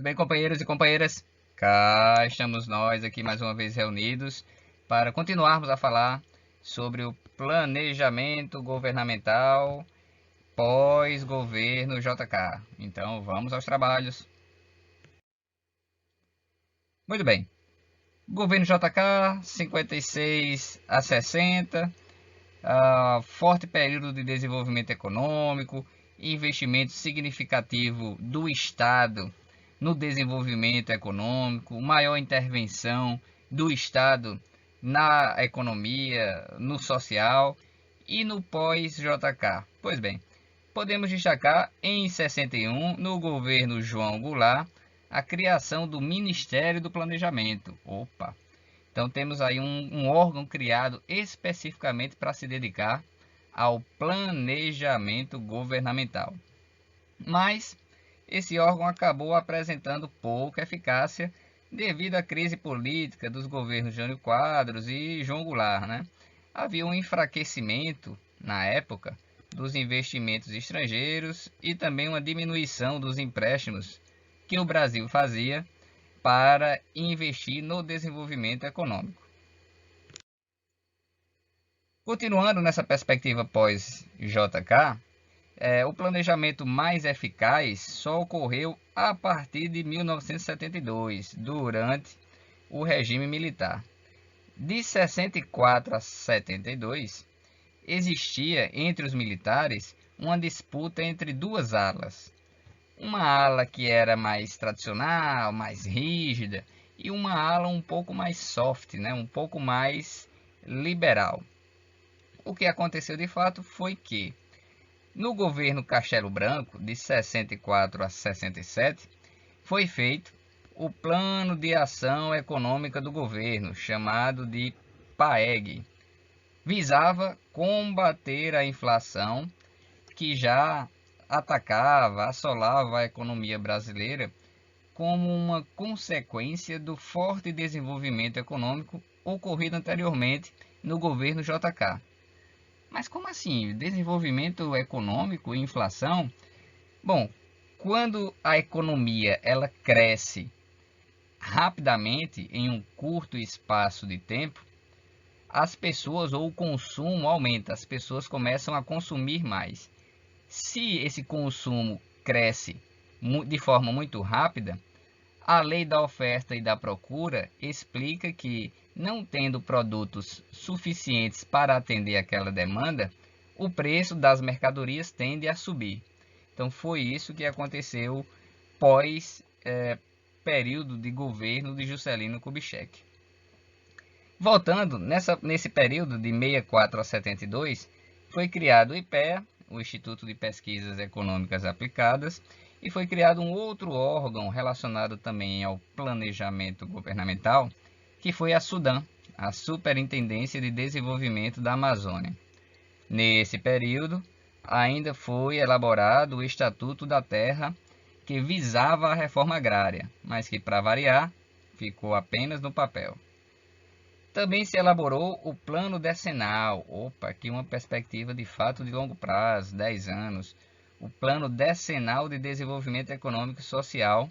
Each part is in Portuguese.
bem, companheiros e companheiras? Cá estamos nós aqui mais uma vez reunidos para continuarmos a falar sobre o planejamento governamental pós-governo JK. Então vamos aos trabalhos. Muito bem. Governo JK, 56 a 60, forte período de desenvolvimento econômico, investimento significativo do Estado no desenvolvimento econômico, maior intervenção do Estado na economia, no social e no pós-JK. Pois bem, podemos destacar em 61, no governo João Goulart, a criação do Ministério do Planejamento. Opa! Então temos aí um órgão criado especificamente para se dedicar ao planejamento governamental. Mas esse órgão acabou apresentando pouca eficácia devido à crise política dos governos Jânio Quadros e João Goulart, né? Havia um enfraquecimento, na época, dos investimentos estrangeiros e também uma diminuição dos empréstimos que o Brasil fazia para investir no desenvolvimento econômico. Continuando nessa perspectiva pós-JK, o planejamento mais eficaz só ocorreu a partir de 1972, durante o regime militar. De 64 a 72, existia entre os militares uma disputa entre duas alas. Uma ala que era mais tradicional, mais rígida, e uma ala um pouco mais soft, né? Um pouco mais liberal. O que aconteceu de fato foi que, no governo Castelo Branco, de 64 a 67, foi feito o Plano de Ação Econômica do Governo, chamado de PAEG. Visava combater a inflação que já atacava, assolava a economia brasileira como uma consequência do forte desenvolvimento econômico ocorrido anteriormente no governo JK. Mas como assim? Desenvolvimento econômico e inflação? Bom, quando a economia ela cresce rapidamente em um curto espaço de tempo, as pessoas ou o consumo aumenta, as pessoas começam a consumir mais. Se esse consumo cresce de forma muito rápida, a lei da oferta e da procura explica que, não tendo produtos suficientes para atender aquela demanda, o preço das mercadorias tende a subir. Então foi isso que aconteceu pós período de governo de Juscelino Kubitschek. Voltando, nesse período de 64 a 72, foi criado o IPEA, o Instituto de Pesquisas Econômicas Aplicadas, e foi criado um outro órgão relacionado também ao planejamento governamental, que foi a SUDAM, a Superintendência de Desenvolvimento da Amazônia. Nesse período, ainda foi elaborado o Estatuto da Terra, que visava a reforma agrária, mas que, para variar, ficou apenas no papel. Também se elaborou o Plano Decenal, aqui uma perspectiva de fato de longo prazo, 10 anos, o Plano Decenal de Desenvolvimento Econômico e Social,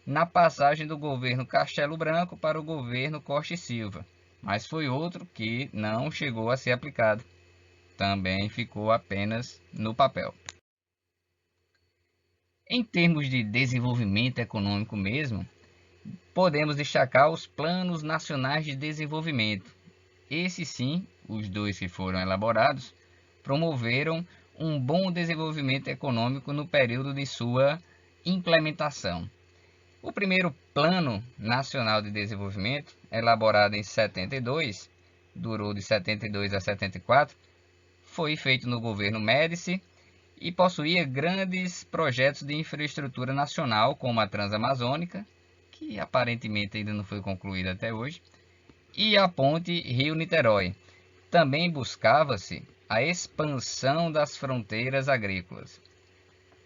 na passagem do governo Castelo Branco para o governo Costa e Silva, mas foi outro que não chegou a ser aplicado, também ficou apenas no papel. Em termos de desenvolvimento econômico mesmo, podemos destacar os Planos Nacionais de Desenvolvimento. Esses sim, os dois que foram elaborados, promoveram um bom desenvolvimento econômico no período de sua implementação. O primeiro Plano Nacional de Desenvolvimento, elaborado em 72, durou de 72 a 74, foi feito no governo Médici e possuía grandes projetos de infraestrutura nacional, como a Transamazônica, que aparentemente ainda não foi concluída até hoje, e a ponte Rio-Niterói. Também buscava-se a expansão das fronteiras agrícolas.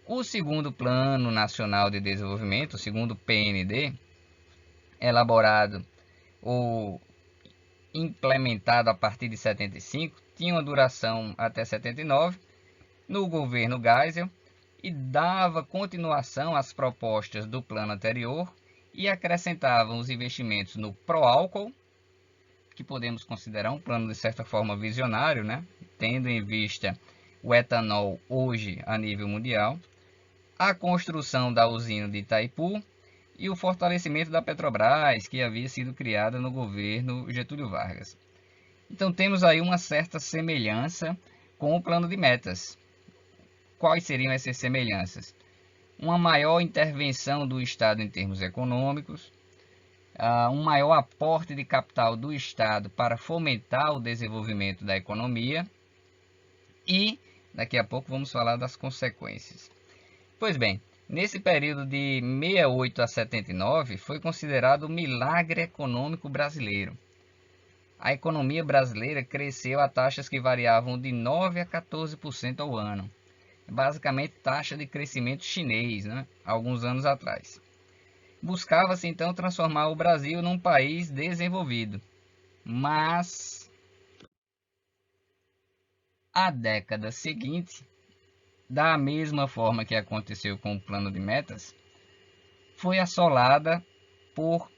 O segundo Plano Nacional de Desenvolvimento, o segundo PND, elaborado ou implementado a partir de 75, tinha uma duração até 79, no governo Geisel, e dava continuação às propostas do plano anterior e acrescentavam os investimentos no pró-álcool, que podemos considerar um plano de certa forma visionário, né? Tendo em vista o etanol hoje a nível mundial, a construção da usina de Itaipu e o fortalecimento da Petrobras, que havia sido criada no governo Getúlio Vargas. Então temos aí uma certa semelhança com o plano de metas. Quais seriam essas semelhanças? Uma maior intervenção do Estado em termos econômicos, um maior aporte de capital do Estado para fomentar o desenvolvimento da economia e daqui a pouco vamos falar das consequências. Pois bem, nesse período de 68 a 79 foi considerado o milagre econômico brasileiro. A economia brasileira cresceu a taxas que variavam de 9 a 14% ao ano. Basicamente taxa de crescimento chinês, né? Alguns anos atrás. Buscava-se então transformar o Brasil num país desenvolvido, mas a década seguinte, da mesma forma que aconteceu com o plano de metas, foi assolada por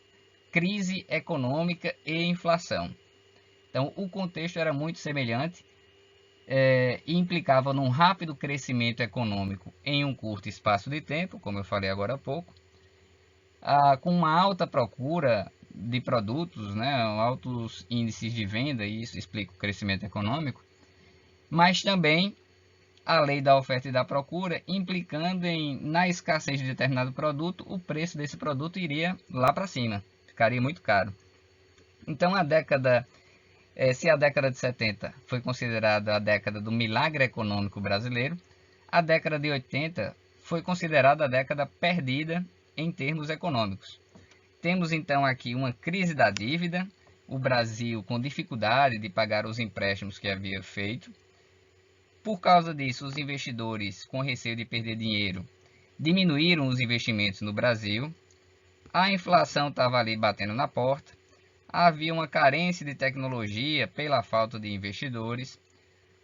crise econômica e inflação. Então, o contexto era muito semelhante e implicava num rápido crescimento econômico em um curto espaço de tempo, como eu falei agora há pouco, com uma alta procura de produtos, né, altos índices de venda, e isso explica o crescimento econômico, mas também a lei da oferta e da procura, implicando na escassez de determinado produto, o preço desse produto iria lá para cima, ficaria muito caro. Então se a década de 70 foi considerada a década do milagre econômico brasileiro, a década de 80 foi considerada a década perdida em termos econômicos. Temos então aqui uma crise da dívida, o Brasil com dificuldade de pagar os empréstimos que havia feito. Por causa disso, os investidores, com receio de perder dinheiro, diminuíram os investimentos no Brasil. A inflação estava ali batendo na porta. Havia uma carência de tecnologia pela falta de investidores.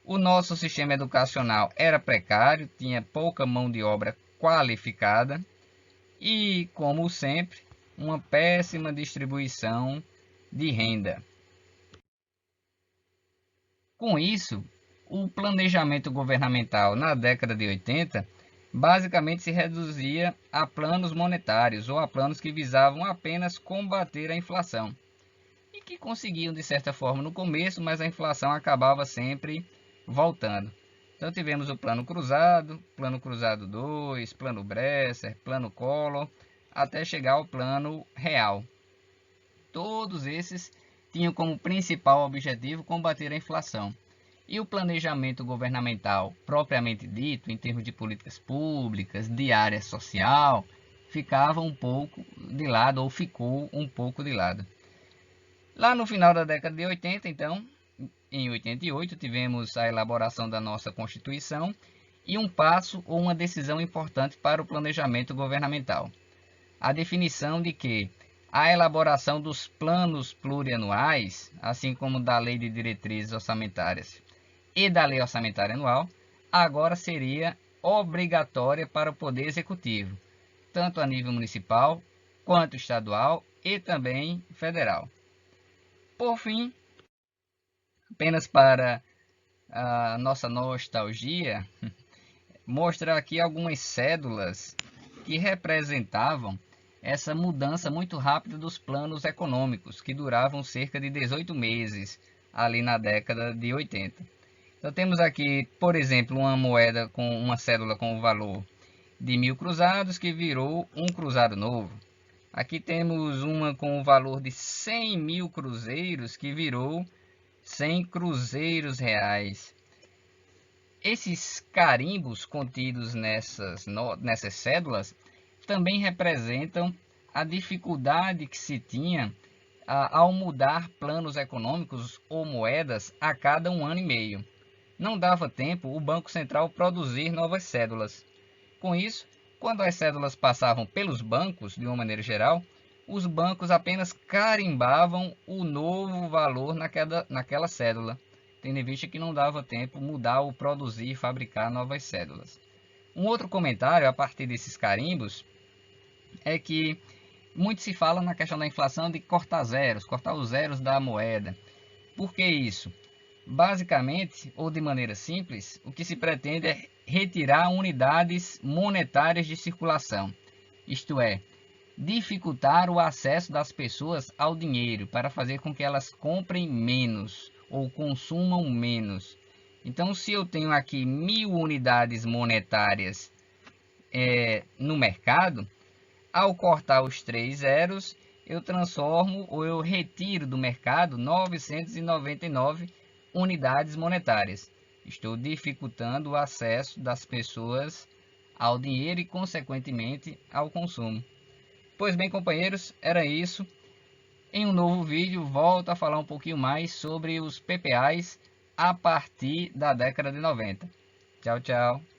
O nosso sistema educacional era precário, tinha pouca mão de obra qualificada e, como sempre, uma péssima distribuição de renda. Com isso, o planejamento governamental na década de 80 basicamente se reduzia a planos monetários ou a planos que visavam apenas combater a inflação e que conseguiam de certa forma no começo, mas a inflação acabava sempre voltando. Então tivemos o Plano Cruzado 2, Plano Bresser, Plano Collor, até chegar ao Plano Real. Todos esses tinham como principal objetivo combater a inflação. E o planejamento governamental, propriamente dito, em termos de políticas públicas, de área social, ficava um pouco de lado, ou ficou um pouco de lado. Lá no final da década de 80, então, em 88, tivemos a elaboração da nossa Constituição e um passo ou uma decisão importante para o planejamento governamental. A definição de que a elaboração dos planos plurianuais, assim como da Lei de Diretrizes Orçamentárias e da Lei Orçamentária Anual, agora seria obrigatória para o Poder Executivo, tanto a nível municipal, quanto estadual e também federal. Por fim, apenas para a nossa nostalgia, mostrar aqui algumas cédulas que representavam essa mudança muito rápida dos planos econômicos, que duravam cerca de 18 meses, ali na década de 80. Então temos aqui, por exemplo, uma moeda com uma cédula com o valor de 1.000 cruzados, que virou um cruzado novo. Aqui temos uma com o valor de 100.000 cruzeiros, que virou 100 cruzeiros reais. Esses carimbos contidos nessas cédulas também representam a dificuldade que se tinha ao mudar planos econômicos ou moedas a cada 1 ano e meio. Não dava tempo o Banco Central produzir novas cédulas. Com isso, quando as cédulas passavam pelos bancos, de uma maneira geral, os bancos apenas carimbavam o novo valor naquela cédula, tendo em vista que não dava tempo mudar ou produzir e fabricar novas cédulas. Um outro comentário a partir desses carimbos é que muito se fala na questão da inflação de cortar os zeros da moeda. Por que isso? Basicamente, ou de maneira simples, o que se pretende é retirar unidades monetárias de circulação, isto é, dificultar o acesso das pessoas ao dinheiro para fazer com que elas comprem menos ou consumam menos. Então, se eu tenho aqui 1.000 unidades monetárias no mercado, ao cortar os 3 zeros, eu transformo ou eu retiro do mercado 999 unidades monetárias. Estou dificultando o acesso das pessoas ao dinheiro e, consequentemente, ao consumo. Pois bem, companheiros, era isso. Em um novo vídeo, volto a falar um pouquinho mais sobre os PPAs a partir da década de 90. Tchau, tchau.